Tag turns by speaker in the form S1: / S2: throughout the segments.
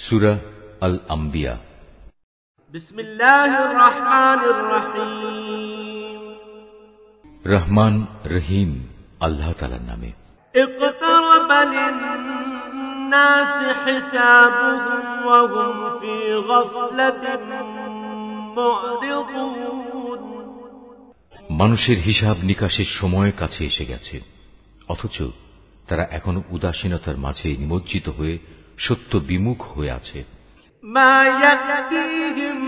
S1: সূরা আল আম্বিয়া।
S2: বিসমিল্লাহির রহমানির রহিম।
S1: রহমান রহিম আল্লাহ তাআলার নামে।
S2: ইকতারাবা লিন-নাসি হিসাবুহুম ওয়া হুম ফী গাফলাতিন মু'রিদুন।
S1: মানুষের হিসাব নিকাশের সময় কাছে এসে গেছে, অথচ তারা এখনো উদাসীনতার মাঝে নিমজ্জিত হয়ে সত্য বিমুখ হয়ে আছে।
S2: মা ইয়াতিহিম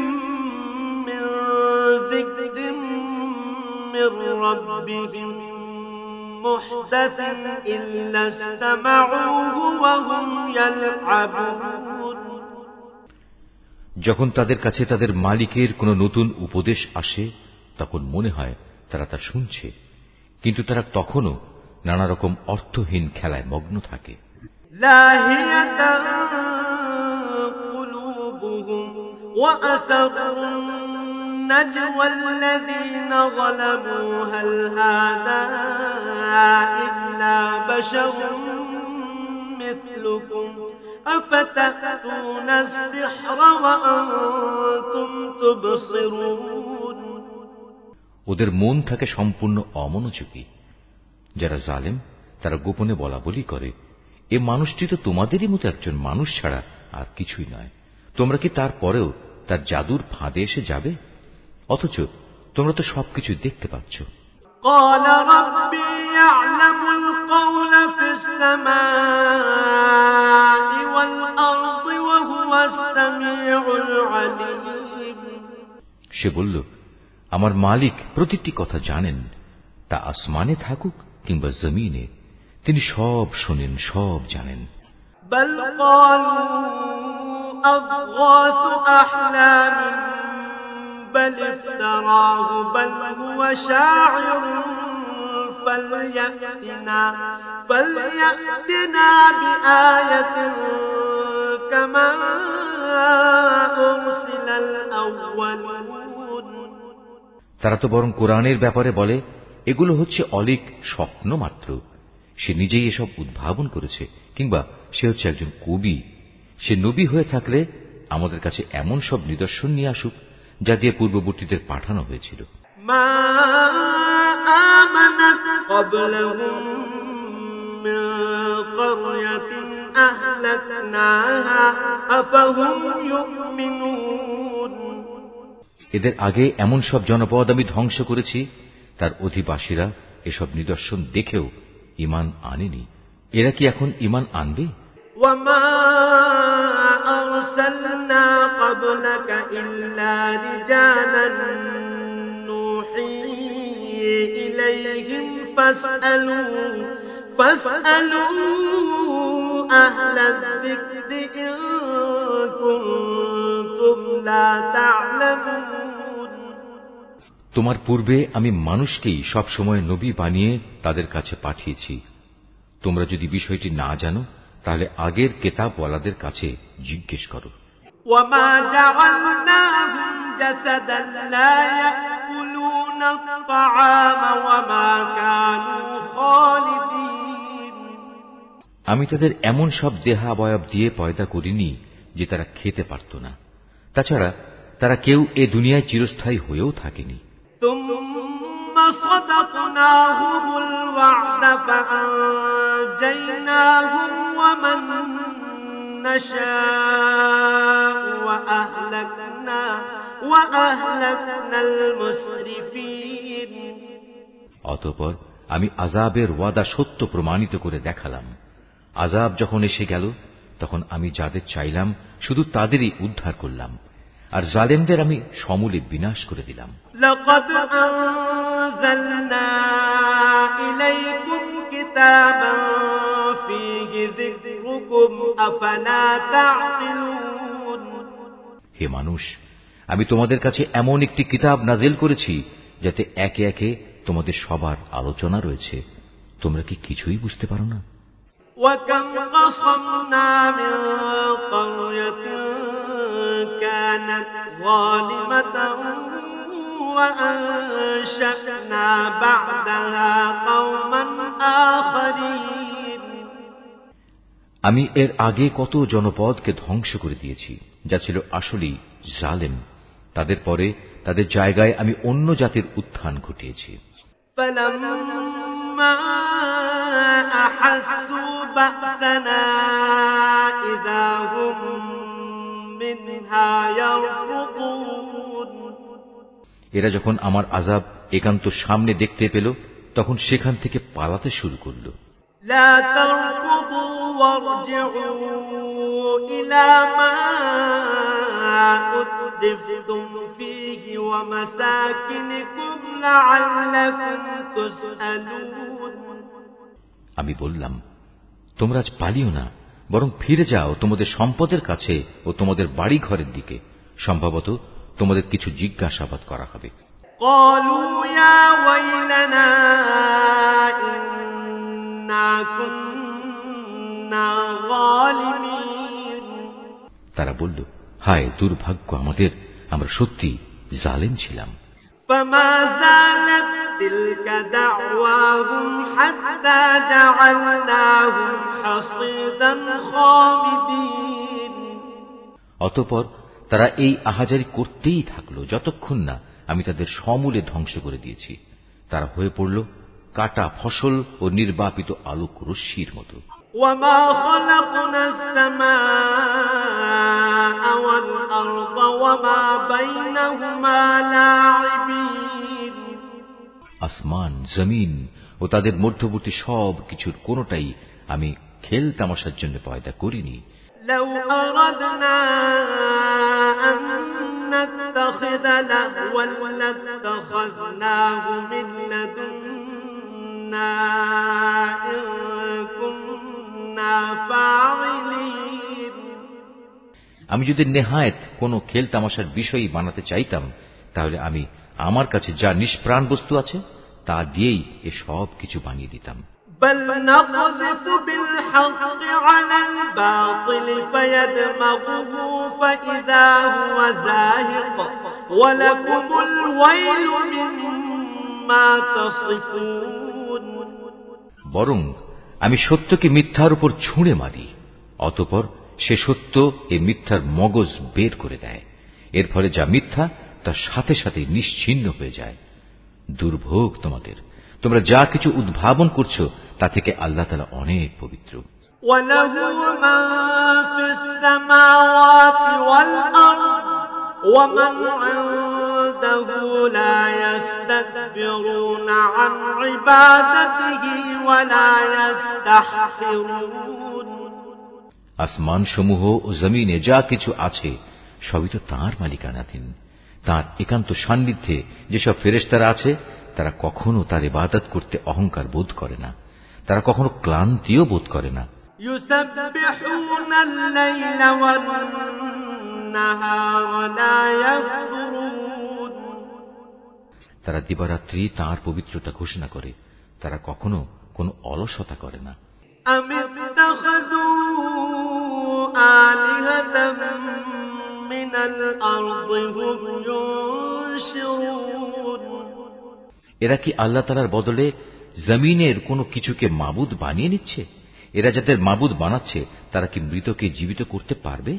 S2: মিন যিকরিম মির রাব্বিহিম মুহদাসিন ইল্লা ইসতামাউহু ওয়া হুম ইয়ালআবুন।
S1: যখন তাদের কাছে তাদের মালিকের কোনো নতুন উপদেশ আসে, তখন মনে হয় তারা তা শুনছে, কিন্তু তারা তখনও নানা রকম অর্থহীন খেলায় মগ্ন থাকে।
S2: লাহিয়াতান কুলুবুহুম ওয়া আসরুন নাজওয়া আল্লাযীনা যালামু হাল হাযা ইল্লা বাশারুন মিথলুকুম আফাতাতুনা আস-সিহরা ওয়া আনতুম তুবসিরুন।
S1: ওদের মন থাকে সম্পূর্ণ অমনোযোগী। যারা জালেম তারা গোপনে বলা বলি করে, এ মানুষটি তো তোমাদেরই মতো একজন মানুষ ছাড়া আর কিছুই নয়। তোমরা কি তারপরেও তার জাদুর ফাঁদে এসে যাবে? অথচ তোমরা তো সবকিছু দেখতে পাচ্ছ।
S2: قال ربي يعلم القول في السماء والأرض وهو السميع العليم।
S1: সে বলল, আমার মালিক প্রতিটি কথা জানেন, তা আসমানে থাকুক কিংবা জমিনে, তিনি সব শোনেন, সব জানেন।
S2: بل قالوا أضغاث أحلام بل افتراه بل هو شاعر فليأتنا بآية كما أرسل الأولون।
S1: তারা তো বরং কোরআনের ব্যাপারে বলে, এগুলো হচ্ছে অলীক স্বপ্ন মাত্র। সে নিজেই এসব উদ্ভাবন করেছে, কিংবা সে হচ্ছে একজন কবি। সে নবী হয়ে থাকলে আমাদের কাছে এমন সব নিদর্শন নিয়ে আসুক, যা দিয়ে পূর্ববর্তীদের পাঠানো হয়েছিল।
S2: মা আমানাত ক্বাবলাহুম মিন ক্বরয়াতিন আহলাকনাহা আফাহুম ইউমিনুন।
S1: এদের আগে এমন সব জনপদ আমি ধ্বংস করেছি, তার অধিবাসীরা এসব নিদর্শন দেখেও ঈমান আনেনি। এরা কি এখন ঈমান আনবে?
S2: ওয়ামা আরসালনা ক্বাবলাকা ইল্লা রিজালান নূহি ইলাইহিম ফাসআলু আহলায যিকরি ইন কুনতুম লা তা'লামুন।
S1: তোমার পূর্বে আমি মানুষকেই সব সময় নবী বানিয়ে তাদের কাছে পাঠিয়েছি। তোমরা যদি বিষয়টি না জানো, তাহলে আগের কিতাবওয়ালাদের কাছে জিজ্ঞেস করো।
S2: ওয়ামা জাআলনাহুম জাসাদান লা ইয়াকুলুনা আত-তাআমা ওয়ামা কানু খালিদিন।
S1: আমি তাদের এমন সব দেহাবয়ব দিয়ে পয়দা করিনি যে তারা খেতে পারত না। তাছাড়া তারা কেউ এ দুনিয়ায় চিরস্থায়ী হয়েও থাকেনি।
S2: থুম্মা সাদাকনাহুমুল ওয়া'দা ফাআনজাইনাহুম ওয়া মান নাশাউ ওয়া আহলাকনাল মুসরিফিন।
S1: অতঃপর আমি আযাবের ওয়াদা সত্য প্রমাণিত করে দেখালাম। আযাব যখন এসে গেল, তখন আমি যাদের চাইলাম শুধু তাদেরই উদ্ধার করলাম, আর জালেমদের আমি সমূলে বিনাশ করে দিলাম।
S2: লাকাদ আনজালনা ইলাইকুম কিতাবান ফীহি যিকরুকুম আফালা তা'কিলুন।
S1: হে মানুষ, আমি তোমাদের কাছে এমন একটি কিতাব নাজিল করেছি যাতে একে একে তোমাদের সবার আলোচনা রয়েছে। তোমরা কি কিছুই বুঝতে পারো না?
S2: وَكَمْ قَصَمْنَا مِنْ قَرْيَةٍ كَانَتْ ظَالِمَةً وَأَنشَأْنَا بَعْدَهَا قَوْمًا آخَرِينَ।
S1: আমি এর আগে কত জনপদকে ধ্বংস করে দিয়েছি যা ছিল আসলেই জালেম। তাদের পরে তাদের জায়গায় আমি অন্য জাতির উত্থান ঘটিয়েছি। এরা যখন আমার আযাব একান্ত সামনে দেখতে পেল তখন সেখান থেকে পালাতে শুরু করল।
S2: لا تركضوا وارجعوا إلى ما أترفتم فيه ومساكنكم لعلكم تسألون।
S1: আমি বললাম, তোমরা আজ পালিও না, বরং ফিরে যাও তোমাদের সম্পদের কাছে ও তোমাদের বাড়ি ঘরের দিকে, সম্ভবত তোমাদের কিছু জিজ্ঞাসাবাদ করা হবে।
S2: قالوا يا ويلنا إنا كنا ظالمين।
S1: তারা বলল, হায় দুর্ভাগ্য আমাদের, আমরা সত্যি জালেম ছিলাম।
S2: فما زالت تلك دعواهم حتى جعلناهم حصيدا خامدين।
S1: অতঃপর তারা এই আহাজারি করতেই থাকলো যতক্ষণ না আমি তাদের সমূলে ধ্বংস করে দিয়েছি। তারা হয়ে পড়ল কাটা ফসল ও নির্বাপিত আলোক রশ্মির মতো।
S2: وما خلقنا السماء والأرض وما بينهما لاعبين।
S1: আসমান, জমিন ও তাদের মধ্যবর্তী সব কিছুর কোনটাই আমি খেল তামাশার জন্য পয়দা করিনি।
S2: لو أردنا أن نتخذ لهوا لاتخذناه من لدنا إن كنا فاعلين।
S1: আমি যদি নেহায়েত কোনো খেল তামাশার বিষয়ই বানাতে চাইতাম তাহলে আমি আমার কাছে যা নিষ্প্রাণ বস্তু আছে তা দিয়েই এ সব কিছু বানিয়ে দিতাম।
S2: بل نقذف بالحق على الباطل فيدمغه فإذا هو زاهق ولكم الويل مما تصفون।
S1: বরং আমি সত্যকে মিথ্যার উপর ছুঁড়ে মারি, অতঃপর সে সত্য এই মিথ্যার মগজ বের করে দেয়। এর ফলে যা মিথ্যা তার সাথে সাথে নিশ্চিহ্ন হয়ে যায়। দুর্ভোগ তোমাদের, তোমরা যা কিছু উদ্ভাবন করছো তা থেকে আল্লাহ তাআলা অনেক পবিত্র।
S2: وله من في السماوات والأرض ومن عنده لا يستكبرون عن عبادته ولا يستحسرون।
S1: আসমান সমূহ ও জমিনে যা কিছু আছে সবই তো তাঁর মালিকানাধীন। তাঁর একান্ত সান্নিধ্যে যেসব ফেরেশতারা আছে তারা কখনো তার ইবাদত করতে অহংকার বোধ করে না, তারা কখনো ক্লান্তিও বোধ করে না।
S2: يسبحون الليل والنهار لا يفترون।
S1: তারা দিবারাত্রি তাঁর পবিত্রতা ঘোষণা করে, তারা কখনো কোনো অলসতা করে না।
S2: أم اتخذوا آلهة من الأرض هم ينشرون।
S1: এরা কি আল্লাহ তাআলার বদলে জমিনের কোনো কিছুকে মাবুদ বানিয়ে নিচ্ছে? এরা যাদের মাবুদ বানাচ্ছে তারা কি মৃতকে জীবিত করতে পারবে?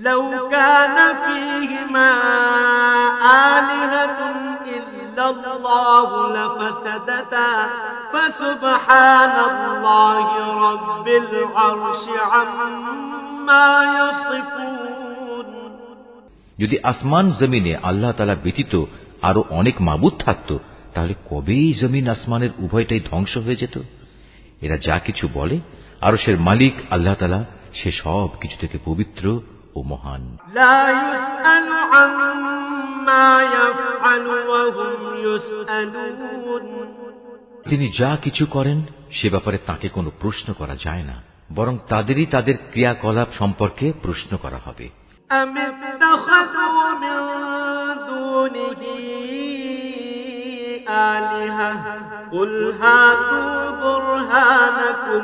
S2: لو كان فيهما آلهة إلا الله لفسدتا فسبحان الله رب العرش عما يصفون।
S1: যদি আসমান জমিনে আল্লাহ তাআলা ব্যতীত আরো অনেক মাবুদ থাকতো তাহলে কবেই জমিন আসমানের উভয়টাই ধ্বংস হয়ে যেত। এরা যা কিছু বলে আরশের মালিক আল্লাহ তাআলা সে সব কিছু থেকে পবিত্র ও মহান।
S2: لا يسأل عما يفعل وهم يسألون।
S1: তিনি যা কিছু করেন সে ব্যাপারে তাকে কোনো প্রশ্ন করা যায় না, বরং তাদেরই তাদের ক্রিয়াকলাপ সম্পর্কে প্রশ্ন করা হবে।
S2: أم اتخذوا من دونه آلهة قل هاتوا برهانكم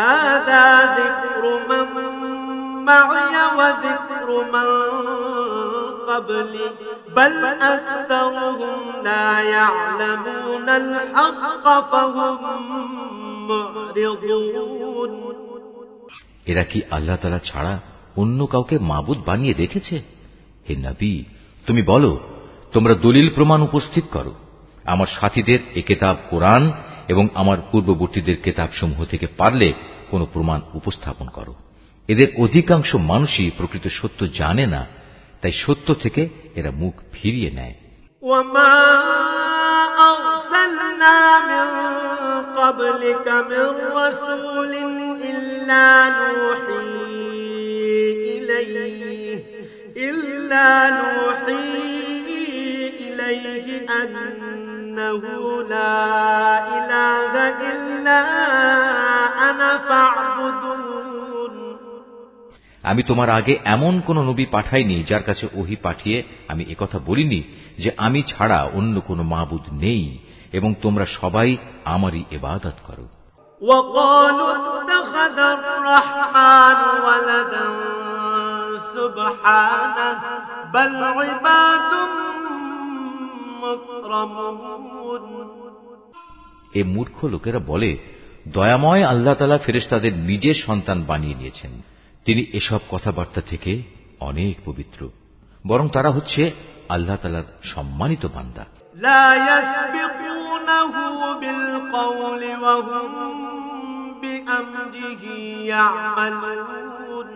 S2: هذا ذكر من معي وذكر من قبلي بل أكثرهم لا يعلمون الحق فهم معرضون।
S1: এরা কি আল্লাহ তাআলা ছাড়া অন্য কাউকে মাবুদ বানিয়ে রেখেছে? হে নবী, তুমি বলো, তোমরা দলিল প্রমাণ উপস্থিত করো। আমার সাথীদের এ কিতাব কোরআন এবং আমার পূর্ববর্তীদের কিতাবসমূহ থেকে পারলে কোন প্রমাণ উপস্থাপন করো। এদের অধিকাংশ মানুষই প্রকৃত সত্য জানে না, তাই সত্য থেকে এরা মুখ ফিরিয়ে নেয়।
S2: وما أرسلنا من قبلك من رسول إلا نوحي إليه أنه لا إله إلا أنا فاعبدون।
S1: আমি তোমার আগে এমন কোন নবী পাঠাইনি যার কাছে ওহী পাঠিয়ে আমি একথা বলিনি যে আমি ছাড়া অন্য কোন মাবুদ নেই এবং তোমরা সবাই আমারই ইবাদত করো।
S2: وقالوا اتخذ الرحمن ولدا سبحانه بل عباد مكرمون।
S1: এ মূর্খ লোকেরা বলে, দয়াময় আল্লাহ তাআলা ফেরেশতাদের নিজের সন্তান বানিয়ে নিয়েছেন। তিনি এসব কথাবার্তা থেকে অনেক পবিত্র, বরং তারা হচ্ছে আল্লাহ তাআলার সম্মানিত বান্দা।
S2: لا يسبقونه بالقول وهم بأمره يعملون।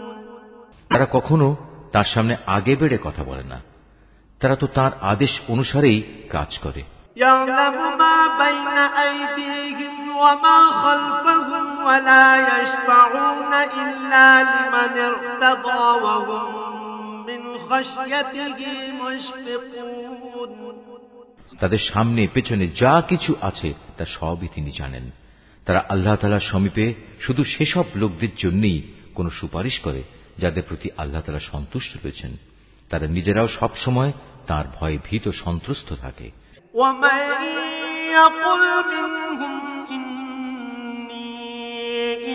S1: তারা কখনো তার সামনে আগে বেড়ে কথা বলে না, তারা তো তার আদেশ অনুসারেই কাজ করে।
S2: يعلم ما بين أيديهم وما خلفهم ولا يشفعون إلا لمن ارتضى وهم من خشيته مشفقون।
S1: তাদের সামনে পেছনে যা কিছু আছে তা সবই তিনি জানেন। তারা আল্লাহ তাআলার সমীপে শুধু সেসব লোকদের জন্যই কোন সুপারিশ করে যাদের প্রতি আল্লাহ তাআলা সন্তুষ্ট রয়েছেন। তারা নিজেরাও সব সময় তার ভয়ে ভীত সন্ত্রস্ত থাকে।
S2: ومن يقل منهم إني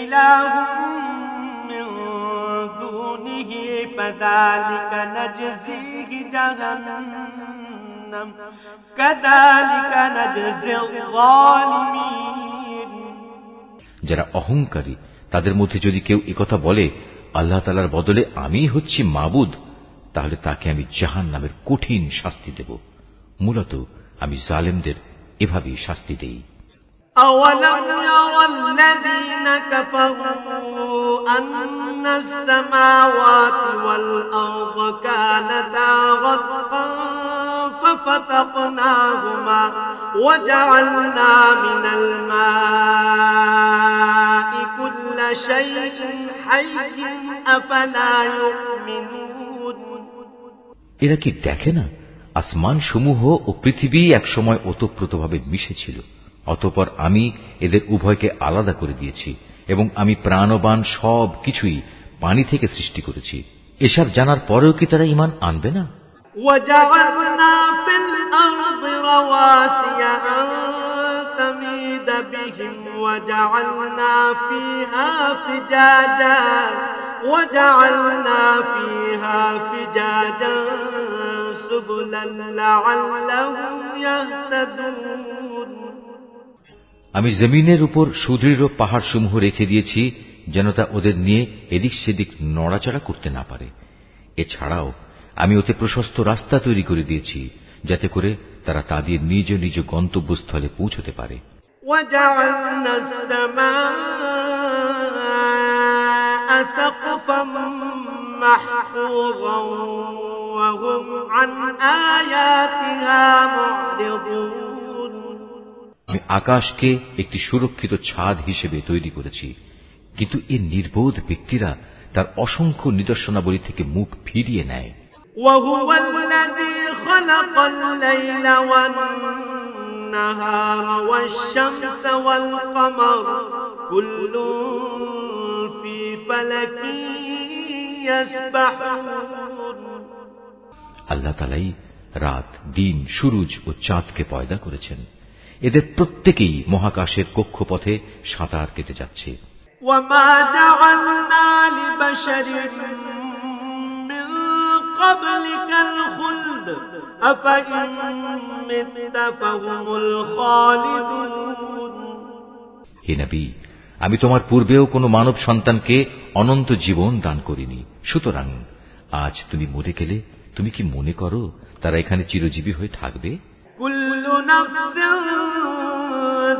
S2: إله من دونه فذلك نجزيه جهنم كذلك نجزي الظالمين।
S1: যারা অহংকারী তাদের মধ্যে যদি কেউ একথা বলে আল্লাহ তাআলার বদলে আমি হচ্ছি মাবুদ, তাহলে তাকে আমি জাহান্নামের কঠিন শাস্তি দেব। মূলত আমি জালেমদের এভাবেই শাস্তি দেই।
S2: أولم ير الذين كفروا أن السماوات والأرض كانتا رتقا ففتقناهما وجعلنا من الماء كل شيء حي أفلا يؤمنون।
S1: এরা কি দেখে না আসমান সমূহ ও পৃথিবী একসময় ওতপ্রোতভাবে মিশেছিল, অতঃপর আমি এদের উভয়কে আলাদা করে দিয়েছি এবং আমি প্রাণবান সব কিছুই পানি থেকে সৃষ্টি করেছি। এসব জানার পরেও কি তারা ঈমান আনবে না?
S2: وجعلنا في الأرض رواسي أن تميد بهم وجعلنا فيها فجاجا سبلا لعلهم يهتدون।
S1: আমি জমিনের উপর সুদৃঢ় পাহাড়সমূহ রেখে দিয়েছি যেন তা ওদের নিয়ে এদিক সেদিক নড়াচড়া করতে না পারে। এছাড়াও আমি ওতে প্রশস্ত রাস্তা তৈরি করে দিয়েছি যাতে করে তারা তাদের নিজ নিজ গন্তব্যস্থলে পৌঁছতে পারে।
S2: وجعلنا السماء سقفا محفوظا وهم عن آياتها معرضون।
S1: আমি আকাশকে একটি সুরক্ষিত ছাদ হিসেবে তৈরি করেছি, কিন্তু এই নির্বোধ ব্যক্তিরা তার অসংখ্য নিদর্শনাবলী থেকে মুখ ফিরিয়ে নেয়।
S2: وهو الذي خلق الليل والنهار والشمس والقمر كل في فلك يسبحون।
S1: আল্লাহ তাআলাই রাত, দিন, সূরজ ও চাঁদকে পয়দা করেছেন। এদের প্রত্যেকেই মহাকাশের কক্ষপথে সাঁতার কেটে যাচ্ছে।
S2: وما جعلنا لبشر من قبلك الخلد أفإن مت فهم الخالدون।
S1: হে নবী, আমি তোমার পূর্বেও কোনো মানব সন্তানকে অনন্ত জীবন দান করিনি। সুতরাং আজ তুমি মরে গেলে তুমি কি মনে করো তারা এখানে চিরজীবী হয়ে থাকবে?
S2: কুল্লু নাফসিন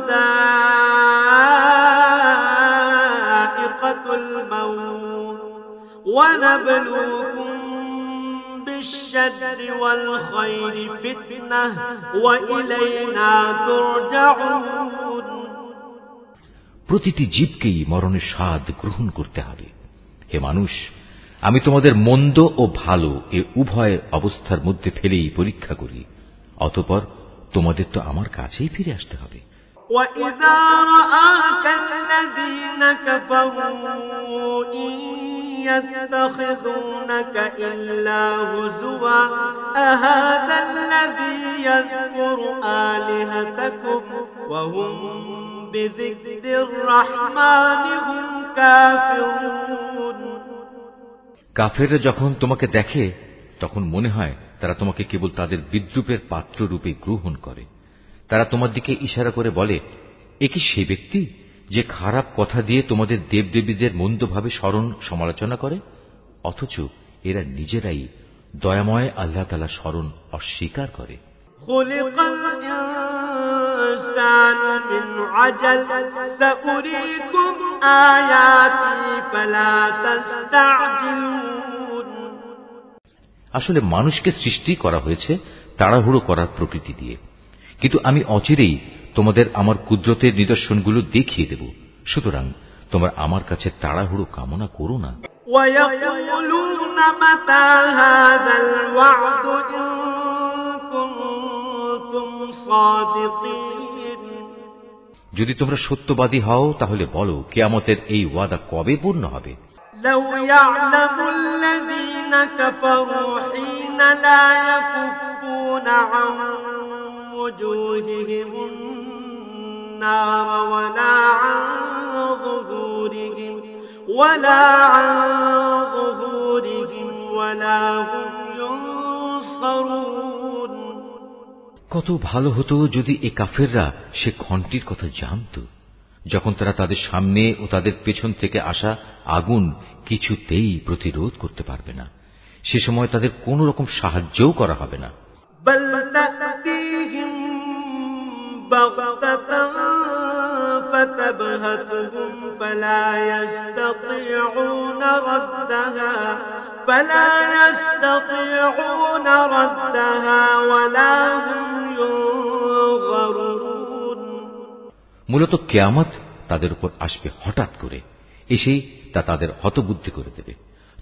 S2: যায়িকাতুল মাউত ওয়া নাবলুকুম বিশ-শাররি ওয়াল খায়রি ফিতনাহ ওয়া ইলাইনা তুরজাউন।
S1: প্রতিটি জীবকেই মরণের স্বাদ গ্রহণ করতে হবে। হে মানুষ, আমি তোমাদের মন্দ ও ভালো এ উভয় অবস্থার মধ্যে ফেলেই পরীক্ষা করি, অতঃপর তোমাদের তো আমার কাছেই ফিরে আসতে হবে।
S2: وَإِذَا رَآكَ الَّذِينَ كَفَرُوا إِن يَتَّخِذُونَكَ إِلَّا هُزُوًا أَهَذَا الَّذِي يَذْكُرُ آلِهَتَكُمْ وَهُمْ بِذِكْرِ الرَّحْمَنِ هُمْ كَافِرُونَ।
S1: কাফেররা যখন তোমাকে দেখে তখন মনে হয় তারা তোমাকে কেবল তাদের বিদ্রূপের পাত্র রূপে গ্রহণ করে। তারা তোমার দিকে ইশারা করে বলে, এ কি সে ব্যক্তি যে খারাপ কথা দিয়ে তোমাদের দেবদেবীদের মন্দভাবে স্মরণ সমালোচনা করে? অথচ এরা নিজেরাই দয়াময় আল্লাহ তাআলা স্মরণ অস্বীকার করে।
S2: খুলিকাল ইনসানু মিন আজাল সাউরিকুম আয়াতি ফালা তাস্তাজিলুন।
S1: আসলে মানুষকে সৃষ্টি করা হয়েছে তাড়াহুড়ো করার প্রকৃতি দিয়ে, কিন্তু আমি অচিরেই তোমাদের আমার কুদরতের নিদর্শনগুলো দেখিয়ে দেব। সুতরাং তোমরা আমার কাছে তাড়াহুড়ো কামনা করো না।
S2: ওয়ায়াকুলুনা মাতা হাযাল ওয়া'দু ইন কুনতুম সাদিকিন।
S1: যদি তোমরা সত্যবাদী হও তাহলে বলো কিয়ামতের এই ওয়াদা কবে পূর্ণ হবে?
S2: লাউ ইয়া'লামুল্লাযীনা কাফারু হিনা লা ইয়াকুফুনা আন وجوههم النار ولا عن ظهورهم ولا هم ينصرون।
S1: কত ভালো হতো যদি এ কাফেররা সে ঘণ্টির কথা জানত, যখন তারা তাদের সামনে ও তাদের পেছন থেকে আসা আগুন কিছুতেই প্রতিরোধ করতে পারবে না। সে সময় তাদের কোন রকম সাহায্যও করা হবে না।
S2: بل تأتيهم بغتة فتبهتهم فلا يستطيعون ردها ولا هم ينظرون।
S1: মূলত কিয়ামত তাদের উপর আসবে হঠাৎ করে, এসেই তা তাদের হতবুদ্ধি করে দেবে।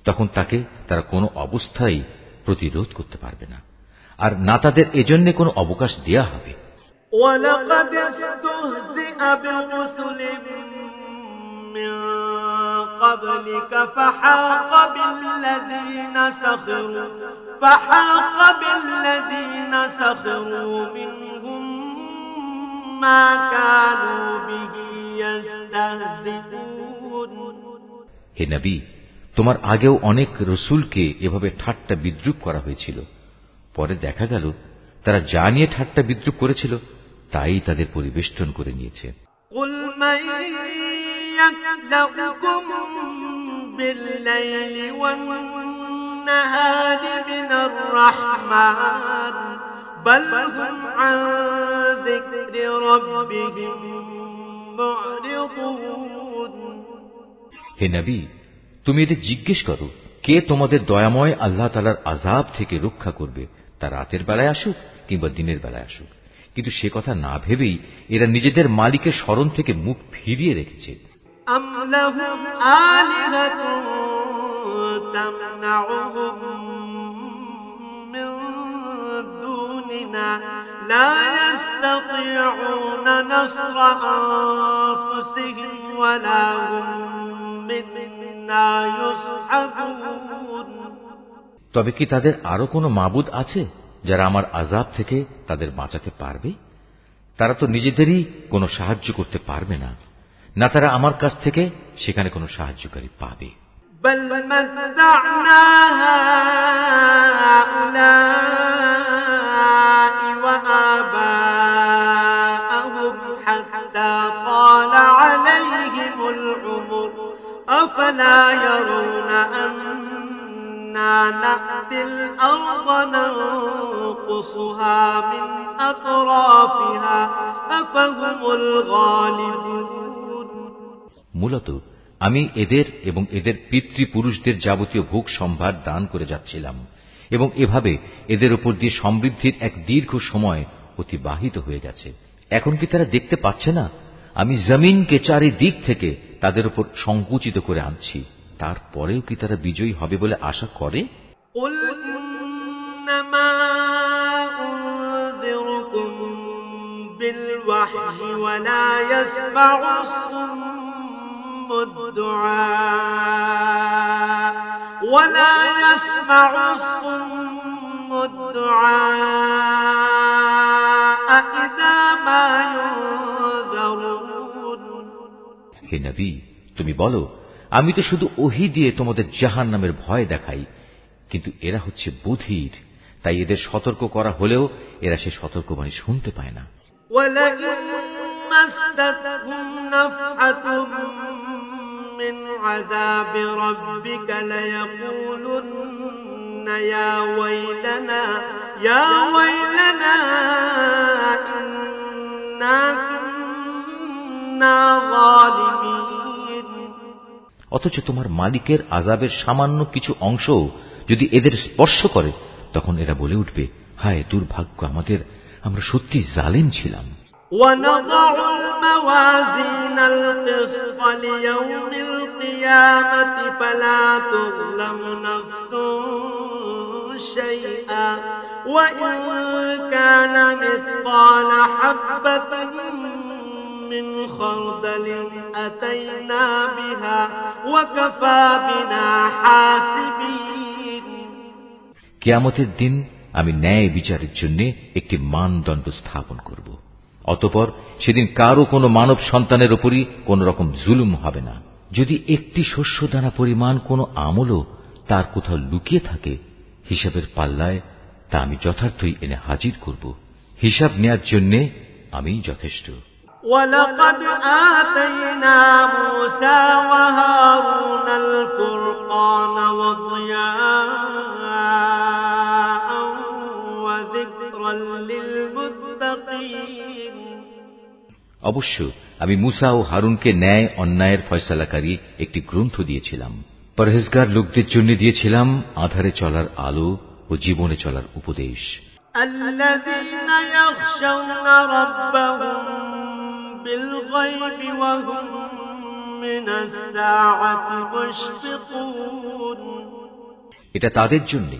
S1: তখন তাকে তারা কোনো অবস্থায় প্রতিরোধ করতে পারবে না, আর না তাদের এজন্য কোনো অবকাশ দেয়া হবে।
S2: وَلَقَدِ اسْتُهْزِئَ بِرُسُلٍ مِّن قَبْلِكَ فَحَاقَ بِالَّذِينَ سَخِرُوا مِنْهُم مَّا كَانُوا بِهِ يَسْتَهْزِئُونَ।
S1: হে নবী, তোমার আগেও অনেক রসুলকে এভাবে ঠাট্টা বিদ্রূপ করা হয়েছিল। পরে দেখা গেল তারা যা নিয়ে ঠাট্টা বিদ্রূপ করেছিল তাই তাদের পরিবেষ্টন করে নিয়েছে।
S2: قُلْ مَن يَكْلَؤُكُم بِاللَّيْلِ وَالنَّهَارِ مِنَ الرَّحْمَنِ بَلْ هُمْ عَن ذِكْرِ رَبِّهِم مُّعْرِضُونَ।
S1: হে নবী, তুমি এদের জিজ্ঞেস করো, কে তোমাদের দয়াময় আল্লাহ তাআলার আযাব থেকে রক্ষা করবে, তা রাতের বেলায় আসুক কিংবা দিনের বেলায় আসুক। কিন্তু সে কথা না ভেবেই এরা নিজেদের মালিকের স্মরণ থেকে মুখ ফিরিয়ে রেখেছে।
S2: আম লাহুম আলিহাতুন তামনাউহুম মিন দুনিনা লা ইস্তাতিউনা নাসরা আনফুসিহিম ওয়ালা হুম মিন্না ইউসহাবুন।
S1: তবে কি তাদের আরো কোনো মাবুদ আছে যারা আমার আযাব থেকে তাদের বাঁচাতে পারবে? তারা তো নিজেদেরই কোনো সাহায্য করতে পারবে না, না তারা আমার কাছ থেকে সেখানে কোনো সাহায্যকারী পাবে।
S2: بل متعنا هؤلاء وآباءهم حتى طال عليهم العمر أفلا يرون أنا نأتي الأرض ننقصها من أطرافها أفهم الغالبون
S1: মূলত আমি এদের এবং এদের পিতৃপুরুষদের যাবতীয় ভোগ সম্ভার দান করে যাচ্ছিলাম এবং এভাবে এদের উপর দিয়ে সমৃদ্ধির এক দীর্ঘ সময় অতিবাহিত হয়ে গেছে। এখন কি তারা দেখতে পাচ্ছে না আমি জমিনকে চারিদিক থেকে তাদের উপর সংকুচিত করে আনছি? তারপরেও কি তারা বিজয়ী হবে বলে আশা করে?
S2: ولا يسمع الصم الدعاء إذا ما ينذرون
S1: হে নবী, তুমি বলো, আমি তো শুধু ওহী দিয়ে তোমাদের জাহান্নামের ভয় দেখাই, কিন্তু এরা হচ্ছে বধির, তাই এদের সতর্ক করা হলেও এরা সে সতর্কবাণী শুনতে পায় না।
S2: وَلَئِن مَّسَّتْهُمْ نَفْحَةٌ مِّنْ عَذَابِ رَبِّكَ لَيَقُولُنَّ يَا وَيْلَنَا إِنَّا كُنَّا ظَالِمِينَ।
S1: অথচ তোমার মালিকের আযাবের সামান্য কিছু অংশ যদি এদের স্পর্শ করে, তখন এরা বলে উঠবে, হায় দুর্ভাগ্য আমাদের, আমরা সত্যি জালিম ছিলাম।
S2: وَنَضَعُ الْمَوَازِينَ الْقِسْطَ لِيَوْمِ الْقِيَامَةِ فَلَا تُظْلَمُ نَفْسٌ شَيْئًا وَإِن كَانَ مِثْقَالَ حَبَّةٍ مِّنْ خَرْدَلٍ أَتَيْنَا بِهَا وَكَفَى بِنَا حَاسِبِينَ।
S1: কিয়ামতের দিন আমি ন্যায় বিচারের জন্য একটি মানদণ্ড স্থাপন করব। অতঃপর সেদিন কারো কোনো মানব সন্তানের উপরই কোন রকম জুলুম হবে না। যদি একটি শস্যদানা পরিমাণ কোনো আমলও তার কোথাও লুকিয়ে থাকে, হিসাবের পাল্লায় তা আমি যথার্থই এনে হাজির করব। হিসাব নেয়ার জন্য আমিই যথেষ্ট।
S2: وَلَقَدْ آتَيْنَا مُوسَى وَهَارُونَ الْفُرْقَانَ وَضِيَاءً وَذِكْرًا لِلْمُتَّقِينَ।
S1: অবশ্য আমি মুসা ও হারুনকে ন্যায় অন্যায়ের ফয়সালাকারী একটি গ্রন্থ দিয়েছিলাম, পরহেজগার লোকদের জন্য দিয়েছিলাম আধারে চলার আলো ও জীবনে চলার উপদেশ।
S2: الذين يخشون ربهم بالغيب وهم من الساعة مشفقون।
S1: এটা তাদের জন্য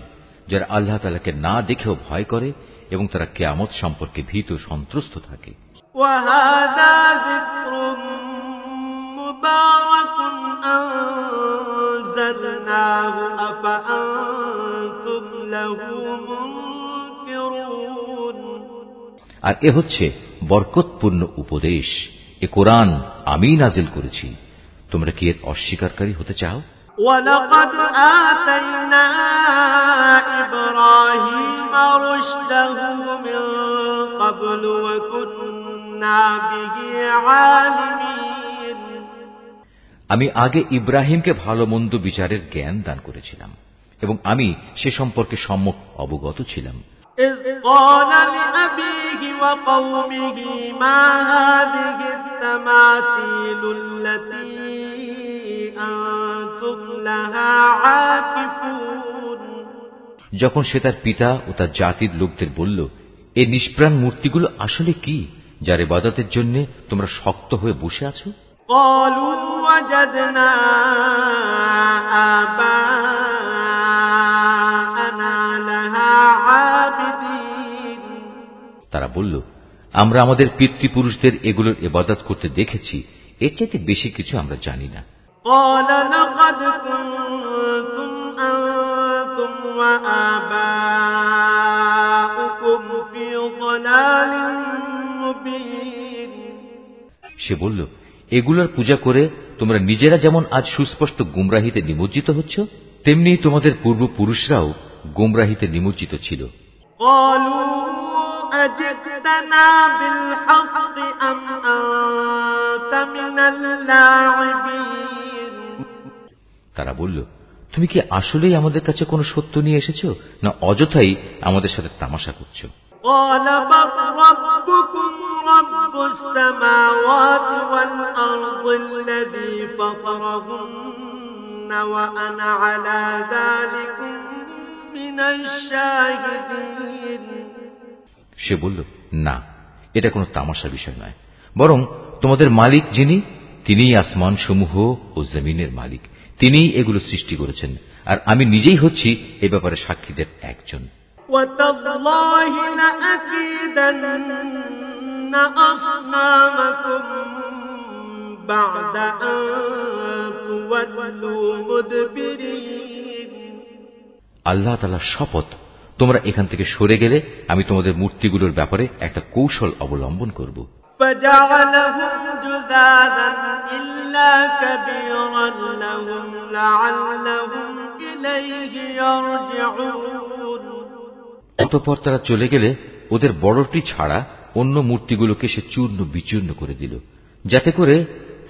S1: যারা আল্লাহ তাআলাকে না দেখেও ভয় করে এবং তারা কিয়ামত সম্পর্কে ভীত সন্ত্রস্ত থাকে।
S2: وهذا ذكر مبارك أنزلناه أفأنتم له منكرون।
S1: আর এ হচ্ছে বরকতপূর্ণ উপদেশ, এ কোরআন আমি নাজিল করেছি, তোমরা কি এর অস্বীকারী হতে চাও?
S2: وَلَقَدْ آتَيْنَا إِبْرَاهِيمَ رُشْدَهُ مِن قَبْلُ وَكُنَّا بِهِ عَالِمِينَ।
S1: আমি আগে ইব্রাহিমকে ভালো মন্দ বিচারের জ্ঞান দান করেছিলাম এবং আমি সে সম্পর্কে সম্যক অবগত ছিলাম।
S2: إذ قال لأبيه وقومه ما هذه التماثيل التي أنتم لها عاكفون।
S1: যখন সে তার পিতা ও তার জাতির লোকদের বলল, এই নিষ্প্রাণ মূর্তিগুলো আসলে কি, যার ইবাদতের জন্য তোমরা শক্ত হয়ে বসে আছো?
S2: قالوا وجدنا آباءنا لها عابدين।
S1: তারা বলল, আমরা আমাদের পিতৃপুরুষদের এগুলোর ইবাদত করতে দেখেছি, এর চাইতে বেশি কিছু আমরা জানি না।
S2: قال لقد كنتم أنتم وآباؤكم في ضلال مبين।
S1: সে বলল, এগুলোর পূজা করে তোমরা নিজেরা যেমন আজ সুস্পষ্ট গুমরাহিতে নিমজ্জিত হচ্ছ, তেমনি তোমাদের পূর্বপুরুষরাও গুমরাহিতে নিমজ্জিত ছিল।
S2: قالوا أجئتنا بالحق أم أنت من اللاعبين।
S1: তারা বলল, তুমি কি আসলেই আমাদের কাছে কোনো সত্য নিয়ে এসেছো, না অযথাই আমাদের সাথে তামাশা করছো?
S2: قال بل ربكم رب السماوات والأرض الذي فطرهن وأنا على ذلكم من الشاهدين।
S1: সে বলল, না, এটা কোনো তামাশার বিষয় নয়, বরং তোমাদের মালিক যিনি, তিনিই আসমান সমূহ ও জমিনের মালিক, তিনিই এগুলো সৃষ্টি করেছেন, আর আমি নিজেই হচ্ছি এ ব্যাপারে সাক্ষীদের একজন।
S2: وتالله لأكيدن أصنامكم بعد أن تولوا مدبرين।
S1: আল্লাহ তাআলার শপথ, তোমরা এখান থেকে সরে গেলে আমি তোমাদের মূর্তিগুলোর ব্যাপারে একটা কৌশল অবলম্বন করব।
S2: فجعلهم جذاذا إلا كبيرا لهم لعلهم إليه يرجعون।
S1: অতঃপর তারা চলে গেলে ওদের বড়টি ছাড়া অন্য মূর্তিগুলোকে সে চূর্ণ বিচূর্ণ করে দিল, যাতে করে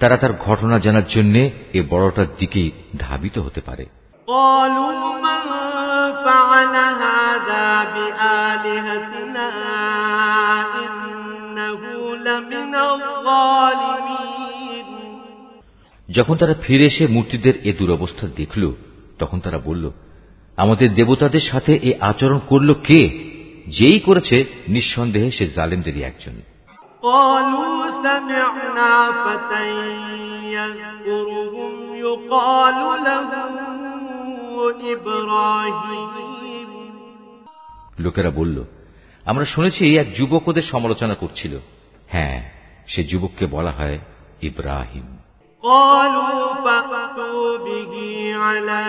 S1: তারা তার ঘটনা জানার জন্য এ বড়টার দিকে ধাবিত হতে পারে।
S2: قالوا من فعل هذا بآلهتنا إنه لمن الظالمين।
S1: যখন তারা ফিরে এসে মূর্তিদের এ দুরবস্থা দেখল, তখন তারা বলল, আমাদের দেবতাদের সাথে এ আচরণ করল কে? যেই করেছে নিঃসন্দেহে সে জালেমদেরই একজন।
S2: قالوا سمعنا فتى يذكرهم يقال له إبراهيم।
S1: লোকেরা বলল, আমরা শুনেছি এক যুবক ওদের সমালোচনা করছিল। হ্যাঁ, সে যুবককে বলা হয় ইব্রাহিম।
S2: قالوا فأتوا به على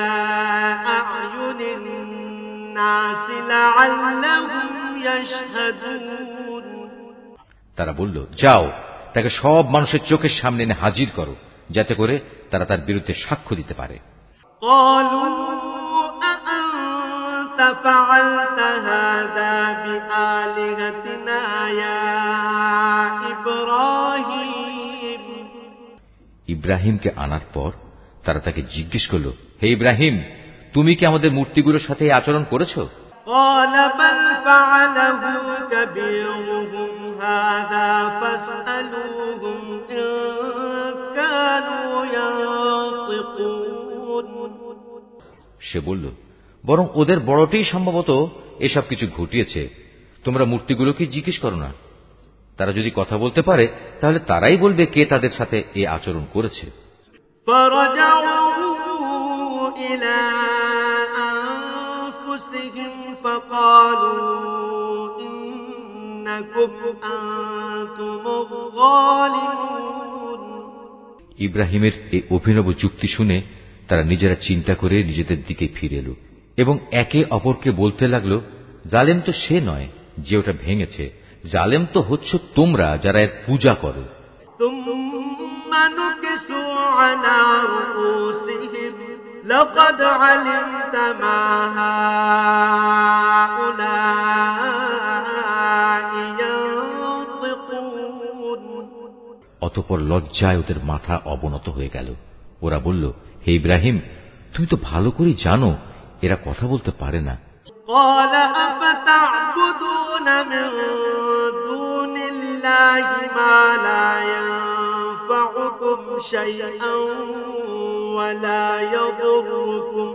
S2: أعين الناس لعلهم يشهدون।
S1: তারা বলল, যাও, তাকে সব মানুষের চোখের সামনে এনে হাজির করো, যাতে করে তারা তার বিরুদ্ধে সাক্ষ্য দিতে পারে।
S2: قالوا أأنت فعلت هذا بآلهتنا يا إبراهيم।
S1: ইব্রাহিমকে আনার পর তারা তাকে জিজ্ঞেস করল, হে ইব্রাহিম, তুমি কি আমাদের মূর্তিগুলোর সাথে এই আচরণ করেছো?
S2: قال بل فعله كبيرهم هذا فاسألوهم إن كانوا ينطقون।
S1: সে বলল, বরং ওদের বড়টাই সম্ভবত এসব কিছু ঘটিয়েছে, তোমরা মূর্তিগুলোকে জিজ্ঞেস করো না। তারা যদি কথা বলতে পারে তাহলে তারাই বলবে কে তাদের সাথে এই আচরণ করেছে।
S2: فرجعوا إلى أنفسهم فقالوا إنكم أنتم الظالمون।
S1: ইব্রাহিমের এই অভিনব যুক্তি শুনে তারা নিজেরা চিন্তা করে নিজেদের দিকে ফিরে এলো এবং একে অপরকে বলতে লাগলো, জালেম তো সে নয় যে ওটা ভেঙেছে, জালেম তো হচ্ছে তোমরা যারা এর পূজা করো।
S2: ثم نكسوا على رؤوسهم لقد علمت ما هؤلاء ينطقون।
S1: অতঃপর লজ্জায় ওদের মাথা অবনত হয়ে গেল। ওরা বলল, হে ইব্রাহিম, তুমি তো ভালো করে জানো এরা কথা বলতে পারে না।
S2: قال أفتعبدون من دون الله ما لا ينفعكم شيئا ولا يضركم।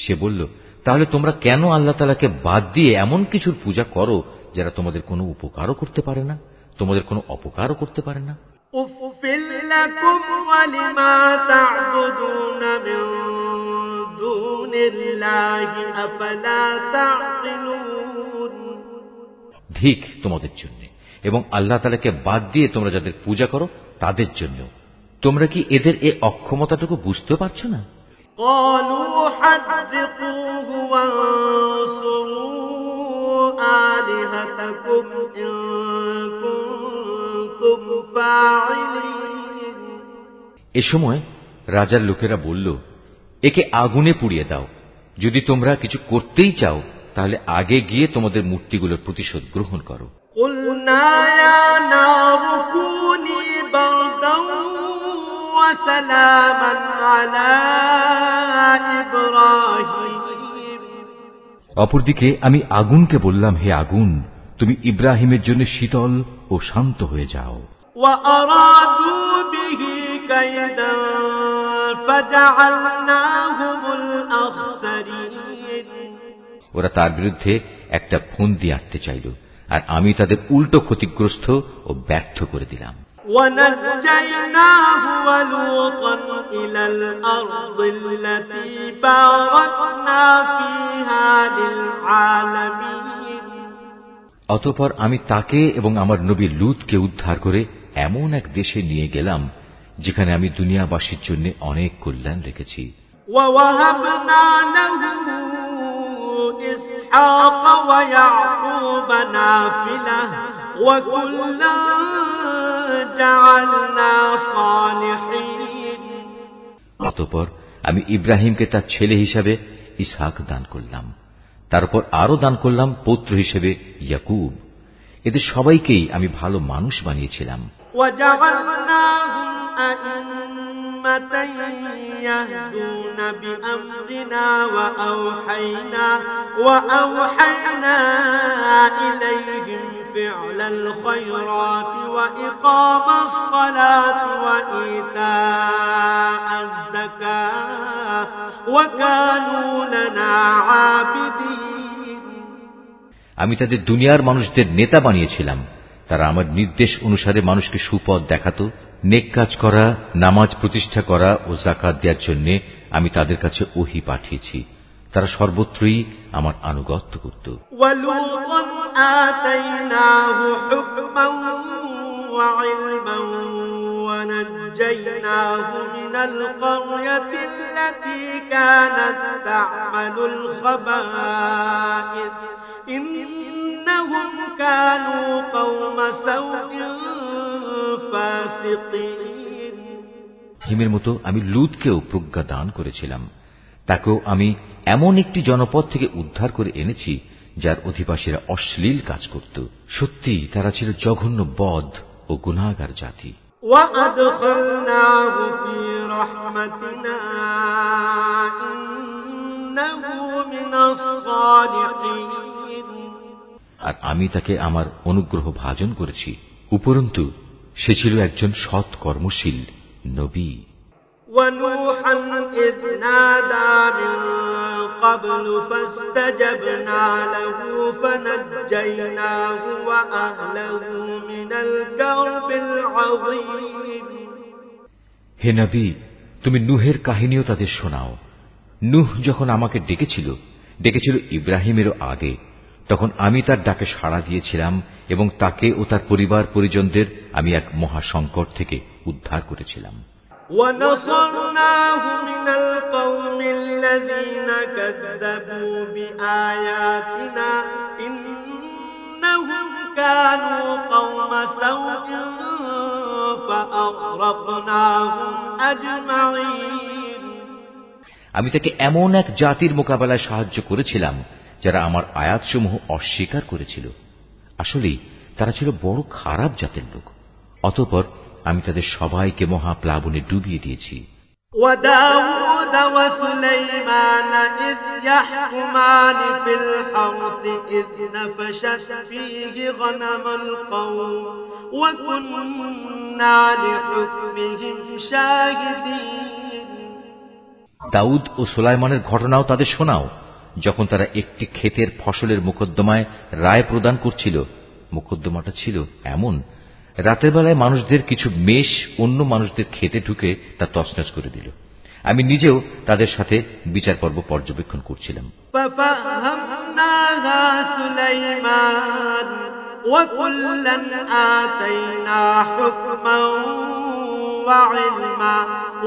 S1: সে বলল, তাহলে তোমরা কেন আল্লাহ তাআলাকে বাদ দিয়ে এমন কিছুর পূজা করো যারা তোমাদের কোনো উপকারও করতে পারে না, তোমাদের কোনো অপকারও করতে পারে না?
S2: أُفٍّ لكم ولما تعبدون من دون الله أفلا تعقلون।
S1: ধিক তোমাদের জন্য এবং আল্লাহ তাআলাকে বাদ দিয়ে তোমরা যাদের পূজা করো তাদের জন্য। তোমরা কি এদের এই অক্ষমতাটুকু বুঝতে পারছো না?
S2: قالوا حرقوه وانصروا آلهتكم إن كنتم فاعلين।
S1: এ সময় রাজার লোকেরা বলল, একে আগুনে পুড়িয়ে দাও, যদি তোমরা কিছু করতেই চাও তাহলে আগে গিয়ে তোমাদের মূর্তিগুলোর প্রতিশোধ গ্রহণ করো।
S2: قلنا يا نار كوني بردا وسلاما على إبراهيم
S1: অপরদিকে আমি আগুনকে বললাম, হে আগুন, তুমি ইব্রাহিমের জন্য শীতল ও শান্ত হয়ে যাও।
S2: وأرادوا به كيدا فجعلناهم الأخسرين
S1: ওরা তার বিরুদ্ধে একটা ফন্দি আঁটতে চাইল, আর আমি তাদের উল্টো ক্ষতিগ্রস্ত ও ব্যর্থ করে দিলাম।
S2: ونجيناه ولوطا إلى الأرض التي باركنا فيها للعالمين
S1: অতঃপর আমি তাকে এবং আমার নবী লূতকে উদ্ধার করে এমন এক দেশে নিয়ে গেলাম যেখানে আমি দুনিয়াবাসীর জন্য অনেক কল্যাণ রেখেছি।
S2: ووهبنا له إسحاق ويعقوب نافلة وكلا جعلنا صالحين
S1: অতঃপর আমি ইব্রাহিমকে তার ছেলে হিসাবে ইসহাক দান করলাম, তারপর আরো দান করলাম পৌত্র হিসেবে ইয়াকুব। এদের সবাইকেই আমি ভালো মানুষ বানিয়েছিলাম।
S2: وجعلناهم أئمة يهدون بأمرنا وأوحينا إليهم فعل الخيرات وإقام الصلاة وإيتاء الزكاة وكانوا لنا عابدين
S1: আমি তাদের দুনিয়ার মানুষদের নেতা বানিয়েছিলাম। তারা আমার নির্দেশ অনুসারে মানুষকে সুপথ দেখাতো, নেক কাজ করা, নামাজ প্রতিষ্ঠা করা ও যাকাত দেওয়ার জন্য আমি তাদের কাছে ওহী পাঠিয়েছি। তারা সর্বত্রই আমার আনুগত্য করত।
S2: وَلُوطًا آتَيْنَاهُ حُكْمًا وَعِلْمًا وَنَجَّيْناهُ مِنَ الْقَرْيَةِ الَّتِي كَانَتْ تَعْمَلُ الْخَبَائِثَ إِنَّهُمْ كَانُوا قَوْمَ سَوْءٍ فَاسِقِينَ
S1: হিমের মতো আমি লূতকেও প্রজ্ঞা দান করেছিলাম। তাকেও আমি এমন একটি জনপদ থেকে উদ্ধার করে এনেছি যার অধিবাসীরা অশ্লীল কাজ করত। সত্যি তারা ছিল জঘন্য বদ ও গুনাহগার জাতি।
S2: وَأَدْخَلْنَاهُ فِي رَحْمَتِنَا إِنَّهُ مِنَ الصَّالِحِينَ
S1: আর আমি তাকে আমার অনুগ্রহ ভাজন করেছি। উপরন্তু সে ছিল একজন সৎ কর্মশীল নবী।
S2: وَنُوحًا إِذْ نَادَى مِن قَبْلُ فَاسْتَجَبْنَا لَهُ فَنَجَّيْنَاهُ وَأَهْلَهُ مِنَ الْكَرْبِ الْعَظِيمِ
S1: হে নবী, তুমি নূহের কাহিনীও তাদের শোনাও। নূহ যখন আমাকে ডেকেছিল ইব্রাহিমেরও আগে, তখন আমি তার ডাকে সাড়া দিয়েছিলাম এবং তাকে ও তার পরিবার পরিজনদের আমি এক মহাসংকট থেকে উদ্ধার করেছিলাম।
S2: وَنَصَرْنَاهُ مِنَ الْقَوْمِ الَّذِينَ كَذَّبُوا بِآيَاتِنَا إِنَّهُمْ كَانُوا قَوْمَ سَوْءٍ فَأَغْرَقْنَاهُمْ أَجْمَعِينَ
S1: আমি তাকে এমন এক জাতির মোকাবেলায় সাহায্য করেছিলাম যারা আমার আয়াতসমূহ অস্বীকার করেছিল। আসলেই তারা ছিল বড় খারাপ জাতের লোক। অতঃপর আমি তাদের সবাইকে মহাপ্লাবনে ডুবিয়ে দিয়েছি।
S2: وَدَاوُودَ وَسُلَيْمَانَ إِذْ يَحْكُمَانِ فِي الْحَرْثِ إِذْ نَفَشَتْ فِيهِ غَنَمُ الْقَوْمِ وَكُنَّا لِحُكْمِهِمْ شَاهِدِينَ
S1: দাউদ ও সুলাইমানের ঘটনাও তাদের শোনাও, যখন তারা একটি ক্ষেতের ফসলের মোকদ্দমায় রায় প্রদান করছিল। মোকদ্দমাটা ছিল এমন, রাতের বেলায় মানুষদের কিছু মেষ অন্য মানুষদের খেতে ঢুকে তা তছনছ করে দিল। আমি নিজেও তাদের সাথে বিচার পর্ব পর্যবেক্ষণ করছিলাম।
S2: فَفَهَّمْنَاهَا سُلَيْمَانَ وَكُلًّا آتَيْنَا حُكْمًا وَعِلْمًا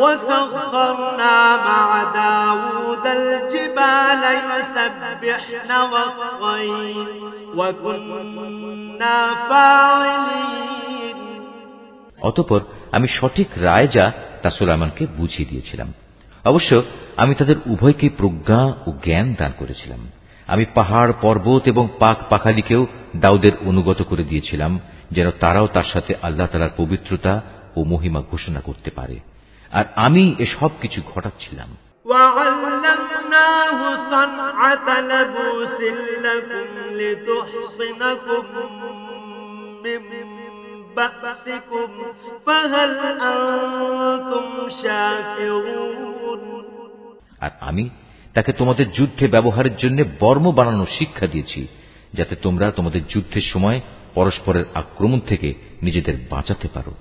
S2: وَسَخَّرْنَا مَعَ دَاوُودَ الْجِبَالَ يُسَبِّحْنَ وَالطَّيْرَ وَكُنَّا فَاعِلِينَ
S1: অতঃপর আমি সঠিক রায় যা তা সুলাইমানকে বুঝিয়ে দিয়েছিলাম। অবশ্য আমি তাদের উভয়কে প্রজ্ঞা ও জ্ঞান দান করেছিলাম। আমি পাহাড়, পর্বত এবং পাক পাখালিকেও দাউদের অনুগত করে দিয়েছিলাম, যেন তারাও তার সাথে আল্লাহ তাআলার পবিত্রতা ও মহিমা ঘোষণা করতে পারে। আর আমি এসব কিছু ঘটাচ্ছিলাম।
S2: وعلمناه صنعة لبوس لكم لتحصنكم من بأسكم فهل أنتم شاكرون
S1: আর আমি তাকে তোমাদের যুদ্ধে ব্যবহারের জন্য বর্ম বানানোর শিক্ষা দিয়েছি, যাতে তোমরা তোমাদের যুদ্ধের সময় পরস্পরের আক্রমণ থেকে নিজেদের বাঁচাতে পারো।